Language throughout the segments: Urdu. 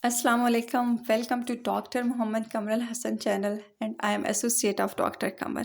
Assalamu alaikum. Welcome to Dr. Muhammad Kamar Al Hassan channel and I am associate of Dr. Kamar.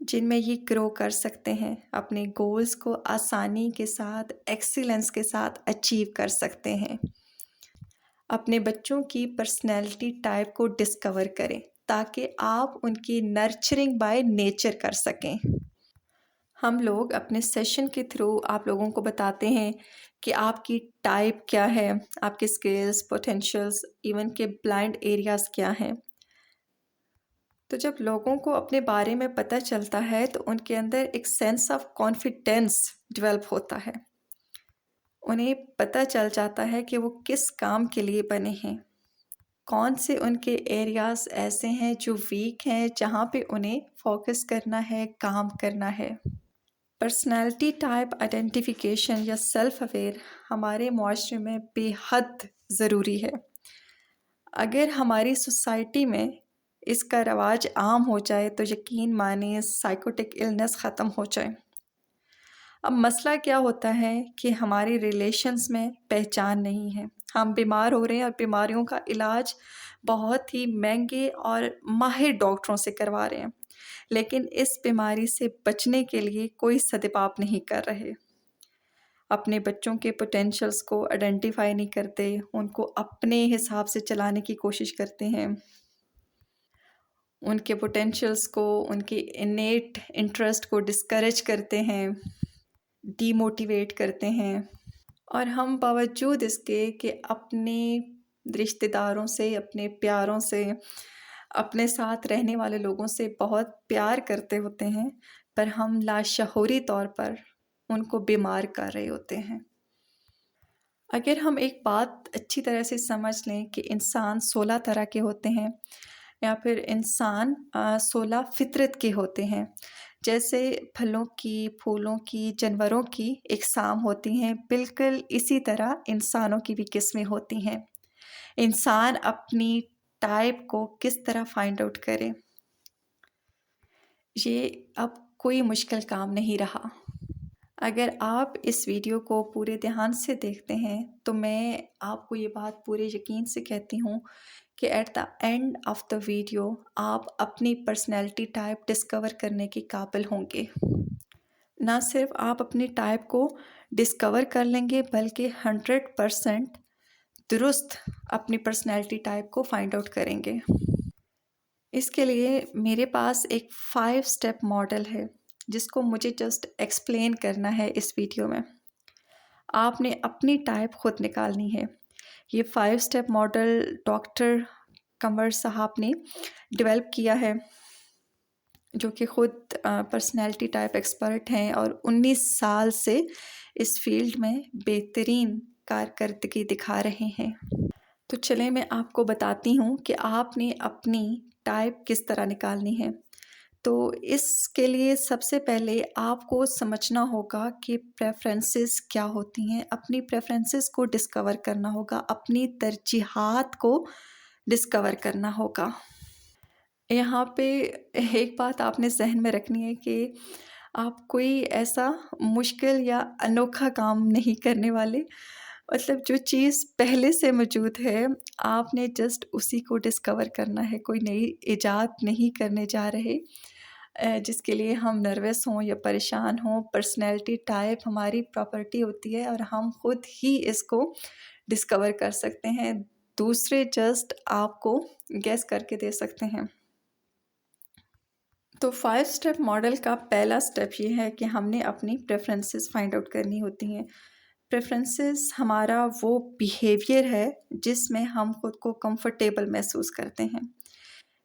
جن میں یہ گرو کر سکتے ہیں، اپنے گولز کو آسانی کے ساتھ، ایکسیلنس کے ساتھ اچیو کر سکتے ہیں۔ اپنے بچوں کی پرسنالٹی ٹائپ کو ڈسکور کریں تاکہ آپ ان کی نرچرنگ بائی نیچر کر سکیں۔ ہم لوگ اپنے سیشن کے تھرو آپ لوگوں کو بتاتے ہیں کہ آپ کی ٹائپ کیا ہے، آپ کے اسکلز، پوٹینشیلز، ایون کہ بلائنڈ ایریاز کیا ہیں۔ تو جب لوگوں کو اپنے بارے میں پتہ چلتا ہے تو ان کے اندر ایک سینس آف کانفیڈینس ڈیولپ ہوتا ہے۔ انہیں پتہ چل جاتا ہے کہ وہ کس کام کے لیے بنے ہیں، کون سے ان کے ایریاز ایسے ہیں جو ویک ہیں، جہاں پہ انہیں فوکس کرنا ہے، کام کرنا ہے۔ پرسنالٹی ٹائپ آئیڈینٹیفیکیشن یا سیلف اویئر ہمارے معاشرے میں بے حد ضروری ہے۔ اگر ہماری سوسائٹی میں اس کا رواج عام ہو جائے تو یقین مانیں سائیکوٹک النس ختم ہو جائے۔ اب مسئلہ کیا ہوتا ہے کہ ہماری ریلیشنز میں پہچان نہیں ہے، ہم بیمار ہو رہے ہیں اور بیماریوں کا علاج بہت ہی مہنگے اور ماہر ڈاکٹروں سے کروا رہے ہیں، لیکن اس بیماری سے بچنے کے لیے کوئی سدپاپ نہیں کر رہے۔ اپنے بچوں کے پوٹینشیلز کو آئیڈینٹیفائی نہیں کرتے، ان کو اپنے حساب سے چلانے کی کوشش کرتے ہیں، ان کے پوٹینشیلز کو، ان کے انیٹ انٹرسٹ کو ڈسکریج کرتے ہیں، ڈی موٹیویٹ کرتے ہیں، اور ہم باوجود اس کے کہ اپنے رشتہ داروں سے، اپنے پیاروں سے، اپنے ساتھ رہنے والے لوگوں سے بہت پیار کرتے ہوتے ہیں، پر ہم لاشعوری طور پر ان کو بیمار کر رہے ہوتے ہیں۔ اگر ہم ایک بات اچھی طرح سے سمجھ لیں کہ انسان 16 طرح کے ہوتے ہیں، یا پھر انسان 16 فطرت کے ہوتے ہیں، جیسے پھلوں کی، پھولوں کی، جانوروں کی اقسام ہوتی ہیں، بالکل اسی طرح انسانوں کی بھی قسمیں ہوتی ہیں۔ انسان اپنی ٹائپ کو کس طرح فائنڈ آؤٹ کرے، یہ اب کوئی مشکل کام نہیں رہا۔ اگر آپ اس ویڈیو کو پورے دھیان سے دیکھتے ہیں تو میں آپ کو یہ بات پورے یقین سے کہتی ہوں کہ at the end of the video آپ اپنی پرسنالٹی ٹائپ ڈسکور کرنے کے قابل ہوں گے۔ نہ صرف آپ اپنی ٹائپ کو ڈسکور کر لیں گے بلکہ 100% درست اپنی پرسنالٹی ٹائپ کو فائنڈ آؤٹ کریں گے۔ اس کے لیے میرے پاس ایک 5 اسٹیپ ماڈل ہے جس کو مجھے جسٹ ایکسپلین کرنا ہے اس ویڈیو میں۔ آپ نے اپنی ٹائپ خود نکالنی ہے۔ یہ 5 اسٹیپ ماڈل ڈاکٹر قمر صاحب نے ڈیولپ کیا ہے، جو کہ خود پرسنالٹی ٹائپ ایکسپرٹ ہیں اور 19 سال سے اس فیلڈ میں بہترین کارکردگی دکھا رہے ہیں۔ تو چلیں میں آپ کو بتاتی ہوں کہ آپ نے اپنی ٹائپ کس طرح نکالنی ہے۔ تو اس کے لیے سب سے پہلے آپ کو سمجھنا ہوگا کہ پریفرنسز کیا ہوتی ہیں، اپنی پریفرنسز کو ڈسکور کرنا ہوگا، اپنی ترجیحات کو ڈسکور کرنا ہوگا۔ یہاں پہ ایک بات آپ نے ذہن میں رکھنی ہے کہ آپ کوئی ایسا مشکل یا انوکھا کام نہیں کرنے والے، مطلب جو چیز پہلے سے موجود ہے آپ نے جسٹ اسی کو ڈسکور کرنا ہے، کوئی نئی ایجاد نہیں کرنے جا رہے جس کے لیے ہم نروس ہوں یا پریشان ہوں۔ پرسنالٹی ٹائپ ہماری پراپرٹی ہوتی ہے اور ہم خود ہی اس کو ڈسکور کر سکتے ہیں، دوسرے جسٹ آپ کو گیس کر کے دے سکتے ہیں۔ تو 5 اسٹیپ ماڈل کا پہلا اسٹیپ یہ ہے کہ ہم نے اپنی پریفرنسز فائنڈ آؤٹ کرنی ہوتی ہیں۔ پریفرنسز ہمارا وہ بیہیویئر ہے جس میں ہم خود کو کمفرٹیبل محسوس کرتے ہیں۔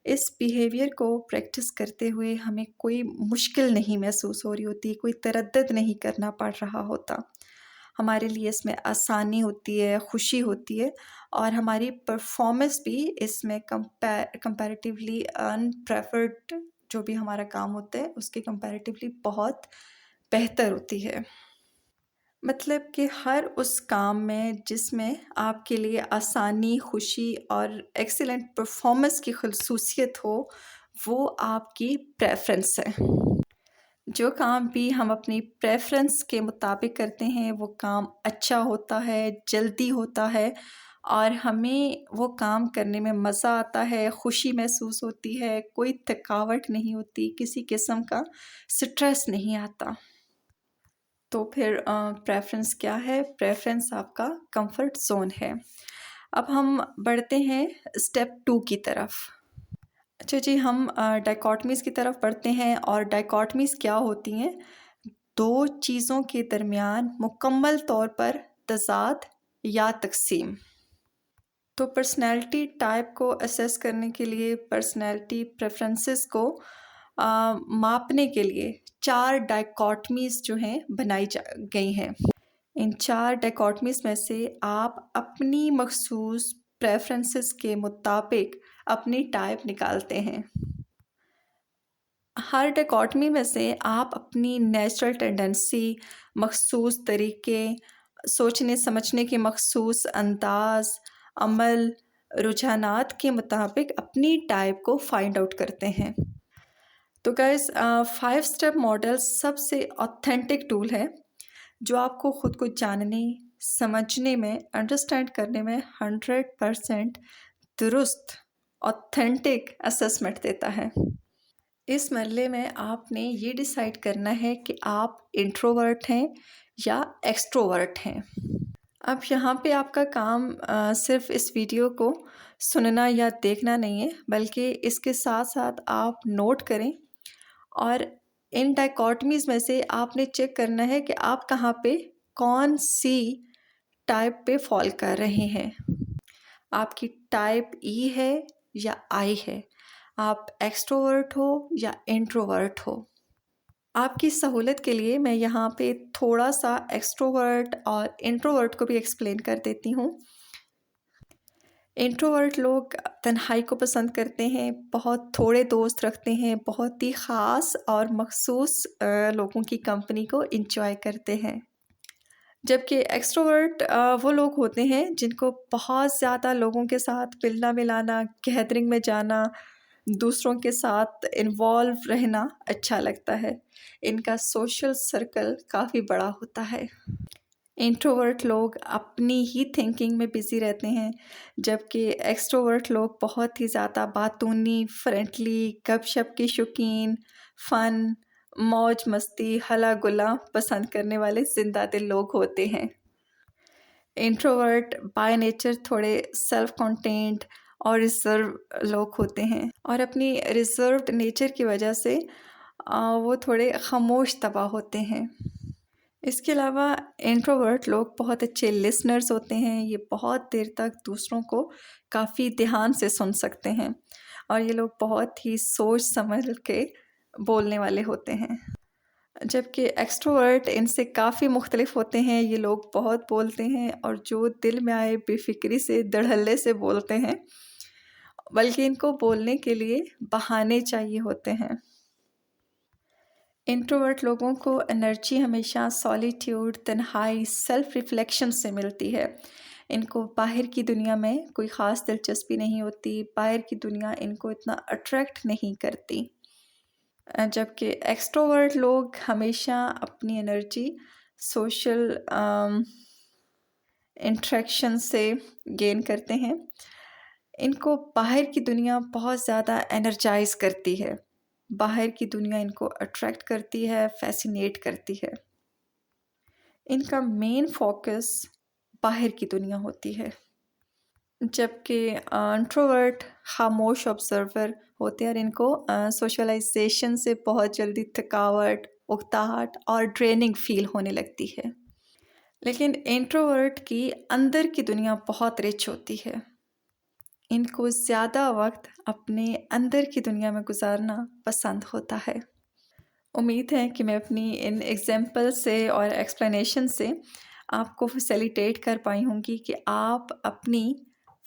اس بیہیویئر کو پریکٹس کرتے ہوئے ہمیں کوئی مشکل نہیں محسوس ہو رہی ہوتی، کوئی تردد نہیں کرنا پڑ رہا ہوتا، ہمارے لیے اس میں آسانی ہوتی ہے، خوشی ہوتی ہے، اور ہماری پرفارمنس بھی اس میں کمپیریٹیولی انپریفرڈ جو بھی ہمارا کام ہوتا ہے اس کے کمپیریٹیولی بہت بہتر ہوتی ہے۔ مطلب کہ ہر اس کام میں جس میں آپ کے لیے آسانی، خوشی اور ایکسیلنٹ پرفارمنس کی خصوصیت ہو، وہ آپ کی پریفرنس ہے۔ جو کام بھی ہم اپنی پریفرنس کے مطابق کرتے ہیں وہ کام اچھا ہوتا ہے، جلدی ہوتا ہے اور ہمیں وہ کام کرنے میں مزہ آتا ہے، خوشی محسوس ہوتی ہے، کوئی تھکاوٹ نہیں ہوتی، کسی قسم کا سٹریس نہیں آتا۔ تو پھر پریفرنس کیا ہے؟ پریفرنس آپ کا کمفرٹ زون ہے۔ اب ہم بڑھتے ہیں اسٹیپ 2 کی طرف۔ اچھا جی، ہم ڈائکاٹمیز کی طرف بڑھتے ہیں، اور ڈائکاٹمیز کیا ہوتی ہیں؟ دو چیزوں کے درمیان مکمل طور پر تضاد یا تقسیم۔ تو پرسنالٹی ٹائپ کو اسیس کرنے کے لیے، پرسنالٹی پریفرنسز کو ماپنے کے لیے 4 ڈائکاٹمیز جو ہیں بنائی گئی ہیں۔ ان 4 ڈائکاٹمیز میں سے آپ اپنی مخصوص پریفرنسز کے مطابق اپنی ٹائپ نکالتے ہیں۔ ہر ڈائکاٹمی میں سے آپ اپنی نیچرل ٹینڈنسی، مخصوص طریقے، سوچنے سمجھنے کے مخصوص انداز، عمل، رجحانات کے مطابق اپنی ٹائپ کو فائنڈ آؤٹ کرتے ہیں۔ تو گائز 5 اسٹیپ ماڈل سب سے اوتھینٹک ٹول ہے جو آپ کو خود کو جاننے، سمجھنے میں، انڈرسٹینڈ کرنے میں 100% درست اوتھینٹک اسسمنٹ دیتا ہے۔ اس مرحلے میں آپ نے یہ ڈیسائیڈ کرنا ہے کہ آپ انٹروورٹ ہیں یا ایکسٹروورٹ ہیں۔ اب یہاں پہ آپ کا کام صرف اس ویڈیو کو سننا یا دیکھنا نہیں ہے، بلکہ اس کے ساتھ ساتھ آپ نوٹ کریں، اور ان ڈائکاٹمیز میں سے آپ نے چیک کرنا ہے کہ آپ کہاں پہ کون سی ٹائپ پہ فال کر رہے ہیں۔ آپ کی ٹائپ ای ہے یا آئی ہے، آپ ایکسٹروورٹ ہو یا انٹروورٹ ہو۔ آپ کی سہولت کے لیے میں یہاں پہ تھوڑا سا ایکسٹروورٹ اور انٹروورٹ کو بھی ایکسپلین کر دیتی ہوں۔ انٹروورٹ لوگ تنہائی کو پسند کرتے ہیں، بہت تھوڑے دوست رکھتے ہیں، بہت ہی خاص اور مخصوص لوگوں کی کمپنی کو انجوائے کرتے ہیں۔ جبکہ ایکسٹروورٹ وہ لوگ ہوتے ہیں جن کو بہت زیادہ لوگوں کے ساتھ ملنا ملانا، گیدرنگ میں جانا، دوسروں کے ساتھ انوالو رہنا اچھا لگتا ہے۔ ان کا سوشل سرکل کافی بڑا ہوتا ہے۔ انٹروورٹ لوگ اپنی ہی تھنکنگ میں بزی رہتے ہیں، جبکہ ایکسٹروورٹ لوگ بہت ہی زیادہ باتونی، فرینڈلی، گپ شپ کی شوقین، فن، موج مستی، ہلا گلا پسند کرنے والے زندہ دل لوگ ہوتے ہیں۔ انٹروورٹ بائی نیچر تھوڑے سیلف کنٹینٹ اور ریزرو لوگ ہوتے ہیں، اور اپنی ریزروڈ نیچر کی وجہ سے وہ تھوڑے خاموش طبع ہوتے ہیں۔ اس کے علاوہ انٹروورٹ لوگ بہت اچھے لسنرز ہوتے ہیں، یہ بہت دیر تک دوسروں کو کافی دھیان سے سن سکتے ہیں، اور یہ لوگ بہت ہی سوچ سمجھ کے بولنے والے ہوتے ہیں۔ جبکہ ایکسٹروورٹ ان سے کافی مختلف ہوتے ہیں، یہ لوگ بہت بولتے ہیں اور جو دل میں آئے بے فکری سے، دڑہلے سے بولتے ہیں، بلکہ ان کو بولنے کے لیے بہانے چاہیے ہوتے ہیں۔ انٹروورٹ لوگوں کو انرجی ہمیشہ سولیٹیوڈ، تنہائی، سیلف ریفلیکشن سے ملتی ہے۔ ان کو باہر کی دنیا میں کوئی خاص دلچسپی نہیں ہوتی، باہر کی دنیا ان کو اتنا اٹریکٹ نہیں کرتی۔ جبکہ ایکسٹروورٹ لوگ ہمیشہ اپنی انرجی سوشل انٹریکشن سے گین کرتے ہیں۔ ان کو باہر کی دنیا بہت زیادہ انرجائز کرتی ہے، باہر کی دنیا ان کو اٹریکٹ کرتی ہے، فیسینیٹ کرتی ہے۔ ان کا مین فوکس باہر کی دنیا ہوتی ہے، جبکہ انٹروورٹ خاموش آبزرور ہوتے ہیں، اور ان کو سوشلائزیشن سے بہت جلدی تھکاوٹ، اکتاہٹ اور ڈریننگ فیل ہونے لگتی ہے۔ لیکن انٹروورٹ کی اندر کی دنیا بہت رچ ہوتی ہے، ان کو زیادہ وقت اپنے اندر کی دنیا میں گزارنا پسند ہوتا ہے۔ امید ہے کہ میں اپنی ان ایگزامپل سے اور ایکسپلینیشن سے آپ کو فیسیلیٹیٹ کر پائی ہوں گی کہ آپ اپنی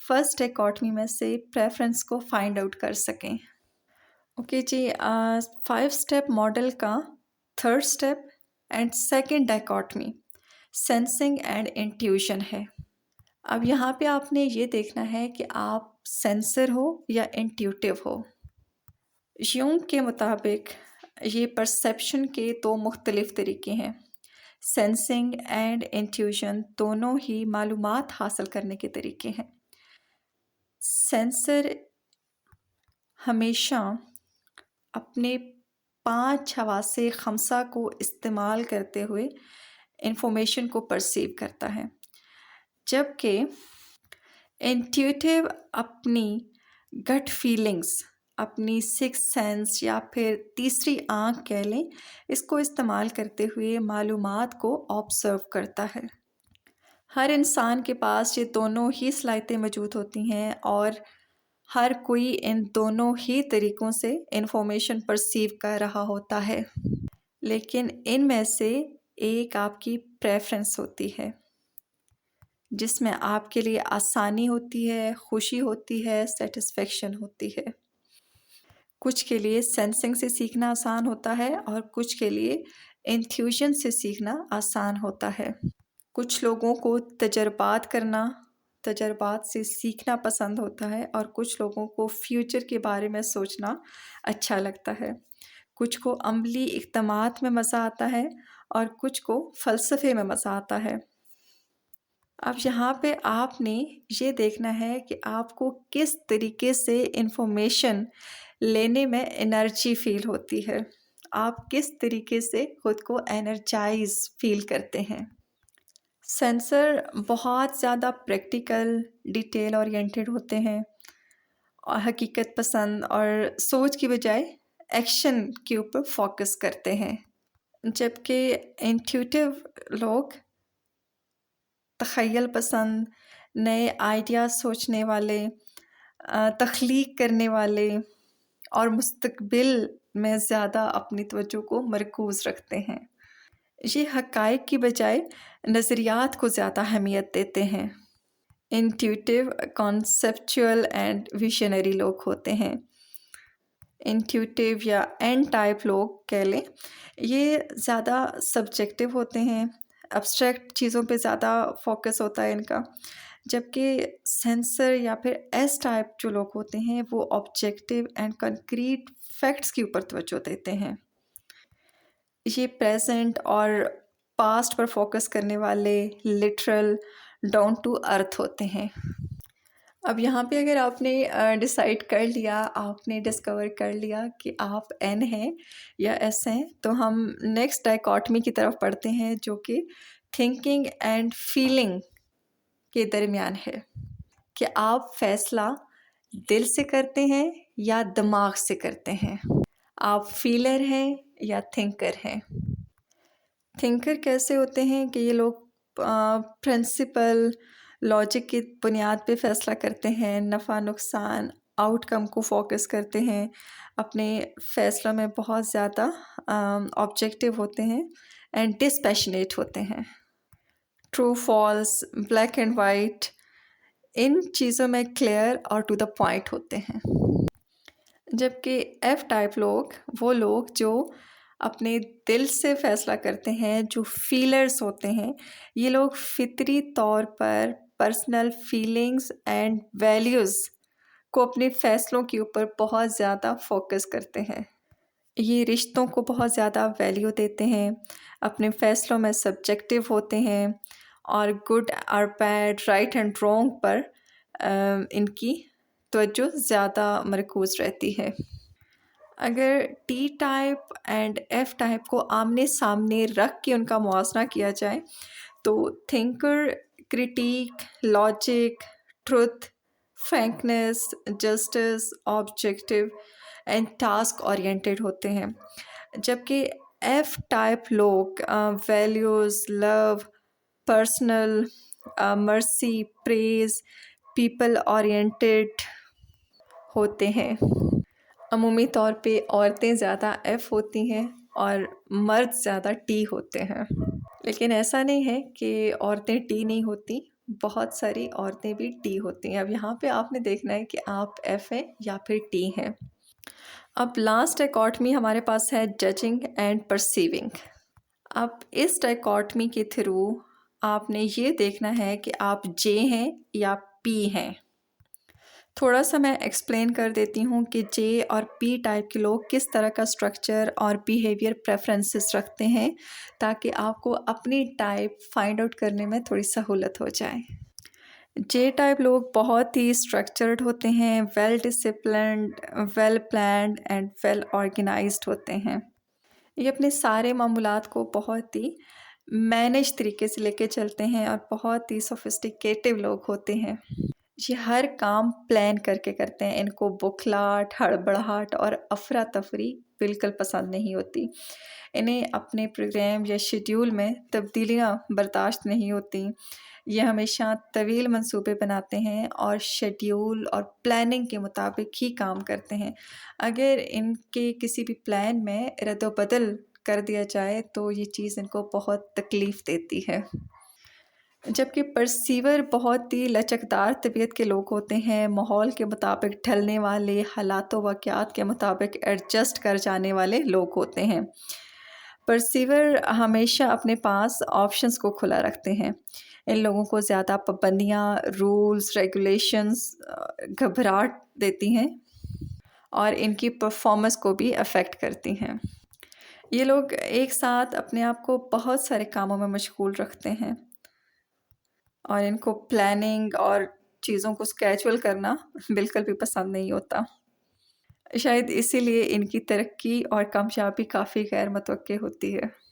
فرسٹ ڈائکاٹمی میں سے پریفرنس کو فائنڈ آؤٹ کر سکیں۔ اوکے جی، 5 اسٹیپ ماڈل کا 3rd step and 2nd dichotomy sensing and intuition ہے۔ اب یہاں پہ آپ نے یہ دیکھنا ہے کہ آپ سینسر ہو یا انٹیوٹیو ہو۔ یونگ کے مطابق یہ پرسیپشن کے 2 مختلف طریقے ہیں، سینسنگ اینڈ انٹیویشن دونوں ہی معلومات حاصل کرنے کے طریقے ہیں۔ سینسر ہمیشہ اپنے 5 حواس خمسہ کو استعمال کرتے ہوئے انفارمیشن کو پرسیو کرتا ہے، جبکہ انٹیوٹیو اپنی گٹ فیلنگز، اپنی سکس سینس یا پھر تیسری آنکھ کہہ لیں، اس کو استعمال کرتے ہوئے معلومات کو آبزرو کرتا ہے۔ ہر انسان کے پاس یہ دونوں ہی صلاحیتیں موجود ہوتی ہیں اور ہر کوئی ان دونوں ہی طریقوں سے انفارمیشن پرسیو کر رہا ہوتا ہے، لیکن ان میں سے ایک آپ کی پریفرنس ہوتی ہے جس میں آپ کے لیے آسانی ہوتی ہے، خوشی ہوتی ہے، سیٹسفیکشن ہوتی ہے۔ کچھ کے لیے سینسنگ سے سیکھنا آسان ہوتا ہے اور کچھ کے لیے انٹیویشن سے سیکھنا آسان ہوتا ہے۔ کچھ لوگوں کو تجربات سے سیکھنا پسند ہوتا ہے اور کچھ لوگوں کو فیوچر کے بارے میں سوچنا اچھا لگتا ہے۔ کچھ کو عملی اقدامات میں مزہ آتا ہے اور کچھ کو فلسفے میں مزہ آتا ہے۔ اب یہاں پہ آپ نے یہ دیکھنا ہے کہ آپ کو کس طریقے سے انفارمیشن لینے میں انرجی فیل ہوتی ہے، آپ کس طریقے سے خود کو انرجائز فیل کرتے ہیں۔ سینسر بہت زیادہ پریکٹیکل، ڈیٹیل اورینٹڈ ہوتے ہیں اور حقیقت پسند اور سوچ کی بجائے ایکشن کے اوپر فوکس کرتے ہیں، جبکہ انٹیوٹیو لوگ تخیل پسند، نئے آئیڈیاز سوچنے والے، تخلیق کرنے والے اور مستقبل میں زیادہ اپنی توجہ کو مرکوز رکھتے ہیں۔ یہ حقائق کی بجائے نظریات کو زیادہ اہمیت دیتے ہیں۔ انٹیوٹیو کانسیپچول اینڈ ویژنری لوگ ہوتے ہیں۔ انٹیوٹیو یا این ٹائپ لوگ کہہ لیں، یہ زیادہ سبجیکٹیو ہوتے ہیں، ابسٹریکٹ چیزوں پہ زیادہ فوکس ہوتا ہے ان کا، جبکہ سینسر یا پھر ایس ٹائپ جو لوگ ہوتے ہیں وہ آبجیکٹیو اینڈ کنکریٹ فیکٹس کے اوپر توجہ دیتے ہیں۔ یہ پریزنٹ اور پاسٹ پر فوکس کرنے والے لٹرل، ڈاؤن ٹو ارتھ ہوتے ہیں۔ اب یہاں پہ اگر آپ نے ڈیسائیڈ کر لیا، آپ نے ڈسکور کر لیا کہ آپ این ہیں یا ایس ہیں، تو ہم نیکسٹ ڈائیکاٹمی کی طرف پڑھتے ہیں جو کہ تھنکنگ اینڈ فیلنگ کے درمیان ہے، کہ آپ فیصلہ دل سے کرتے ہیں یا دماغ سے کرتے ہیں، آپ فیلر ہیں یا تھنکر ہیں۔ تھنکر کیسے ہوتے ہیں کہ یہ لوگ پرنسپل، لاجک کی بنیاد پہ فیصلہ کرتے ہیں، نفع نقصان، آؤٹ کم کو فوکس کرتے ہیں، اپنے فیصلوں میں بہت زیادہ آبجیکٹیو ہوتے ہیں اینڈ ڈسپیشنیٹ ہوتے ہیں۔ True false, black and white, ان چیزوں میں کلیئر اور ٹو دا پوائنٹ ہوتے ہیں۔ جبکہ ایف ٹائپ لوگ وہ لوگ جو اپنے دل سے فیصلہ کرتے ہیں، جو فیلرز ہوتے ہیں، یہ لوگ فطری طور پر پرسنل فیلنگز اینڈ ویلیوز کو اپنے فیصلوں کے اوپر بہت زیادہ فوکس کرتے ہیں۔ یہ رشتوں کو بہت زیادہ ویلیو دیتے ہیں، اپنے فیصلوں میں سبجیکٹیو ہوتے ہیں اور گڈ اور بیڈ، رائٹ اینڈ رانگ پر ان کی توجہ زیادہ مرکوز رہتی ہے۔ اگر T type and F type کو آمنے سامنے رکھ کے ان کا موازنہ کیا جائے تو thinker critique, logic, truth, frankness, justice, objective and task oriented ہوتے ہیں، جبکہ ایف ٹائپ لوگ ویلیوز، لو، پرسنل، مرسی، پریز، پیپل اورینٹیڈ ہوتے ہیں۔ عمومی طور پہ عورتیں زیادہ ایف ہوتی ہیں اور مرد زیادہ ٹی ہوتے ہیں، لیکن ایسا نہیں ہے کہ عورتیں ٹی نہیں ہوتی، بہت ساری عورتیں بھی ٹی ہوتی ہیں۔ اب یہاں پہ آپ نے دیکھنا ہے کہ آپ ایف ہیں یا پھر ٹی ہیں۔ اب لاسٹ ڈائیکاٹمی ہمارے پاس ہے ججنگ اینڈ پرسیونگ۔ اب اس ڈائیکاٹمی کے تھرو آپ نے یہ دیکھنا ہے کہ آپ جے ہیں یا پی ہیں۔ تھوڑا سا میں ایکسپلین کر دیتی ہوں کہ جے اور پی ٹائپ کے لوگ کس طرح کا اسٹرکچر اور بیہیویئر پریفرنسز رکھتے ہیں، تاکہ آپ کو اپنی ٹائپ فائنڈ آؤٹ کرنے میں تھوڑی سہولت ہو جائے۔ جے ٹائپ لوگ بہت ہی اسٹرکچرڈ ہوتے ہیں، well disciplined, well planned and well organised ہوتے ہیں۔ یہ اپنے سارے معمولات کو بہت ہی مینج طریقے سے لے کے چلتے ہیں اور بہت ہی سوفسٹیکیٹو لوگ ہوتے ہیں۔ یہ ہر کام پلان کر کے کرتے ہیں، ان کو بکھلاہٹ، ہڑبڑاہٹ اور افراتفری بالکل پسند نہیں ہوتی۔ انہیں اپنے پروگرام یا شیڈیول میں تبدیلیاں برداشت نہیں ہوتی۔ یہ ہمیشہ طویل منصوبے بناتے ہیں اور شیڈیول اور پلاننگ کے مطابق ہی کام کرتے ہیں۔ اگر ان کے کسی بھی پلان میں رد و بدل کر دیا جائے تو یہ چیز ان کو بہت تکلیف دیتی ہے۔ جبکہ پرسیور بہت ہی لچکدار طبیعت کے لوگ ہوتے ہیں، ماحول کے مطابق ڈھلنے والے، حالات و واقعات کے مطابق ایڈجسٹ کر جانے والے لوگ ہوتے ہیں۔ پرسیور ہمیشہ اپنے پاس آپشنز کو کھلا رکھتے ہیں۔ ان لوگوں کو زیادہ پابندیاں، رولز، ریگولیشنز گھبراہٹ دیتی ہیں اور ان کی پرفارمنس کو بھی افیکٹ کرتی ہیں۔ یہ لوگ ایک ساتھ اپنے آپ کو بہت سارے کاموں میں مشغول رکھتے ہیں اور ان کو پلاننگ اور چیزوں کو اسکیجول کرنا بالکل بھی پسند نہیں ہوتا۔ شاید اسی لیے ان کی ترقی اور کامیابی کافی غیر متوقع ہوتی ہے۔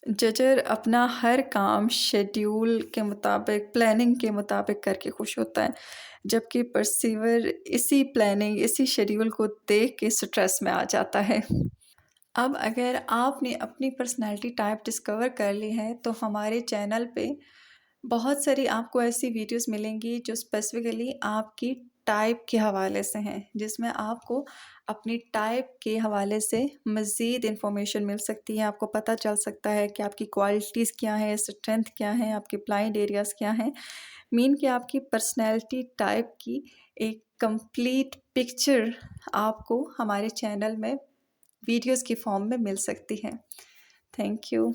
ججر اپنا ہر کام شیڈیول کے مطابق، پلاننگ کے مطابق کر کے خوش ہوتا ہے، جبکہ پرسیور اسی پلاننگ، اسی شیڈیول کو دیکھ کے سٹریس میں آ جاتا ہے۔ اب اگر آپ نے اپنی پرسنالٹی ٹائپ ڈسکور کر لی ہے تو ہمارے چینل پہ بہت ساری آپ کو ایسی ویڈیوز ملیں گی جو اسپیسیفکلی آپ کی ٹائپ کے حوالے سے ہیں، جس میں آپ کو اپنی ٹائپ کے حوالے سے مزید انفارمیشن مل سکتی ہے۔ آپ کو پتہ چل سکتا ہے کہ آپ کی کوالٹیز کیا ہیں، اسٹرینتھ کیا ہیں، آپ کے بلائنڈ ایریاز کیا ہیں، مین کہ آپ کی پرسنالٹی ٹائپ کی ایک کمپلیٹ پکچر آپ کو ہمارے چینل میں ویڈیوز کی فارم میں مل سکتی ہے۔ Thank you.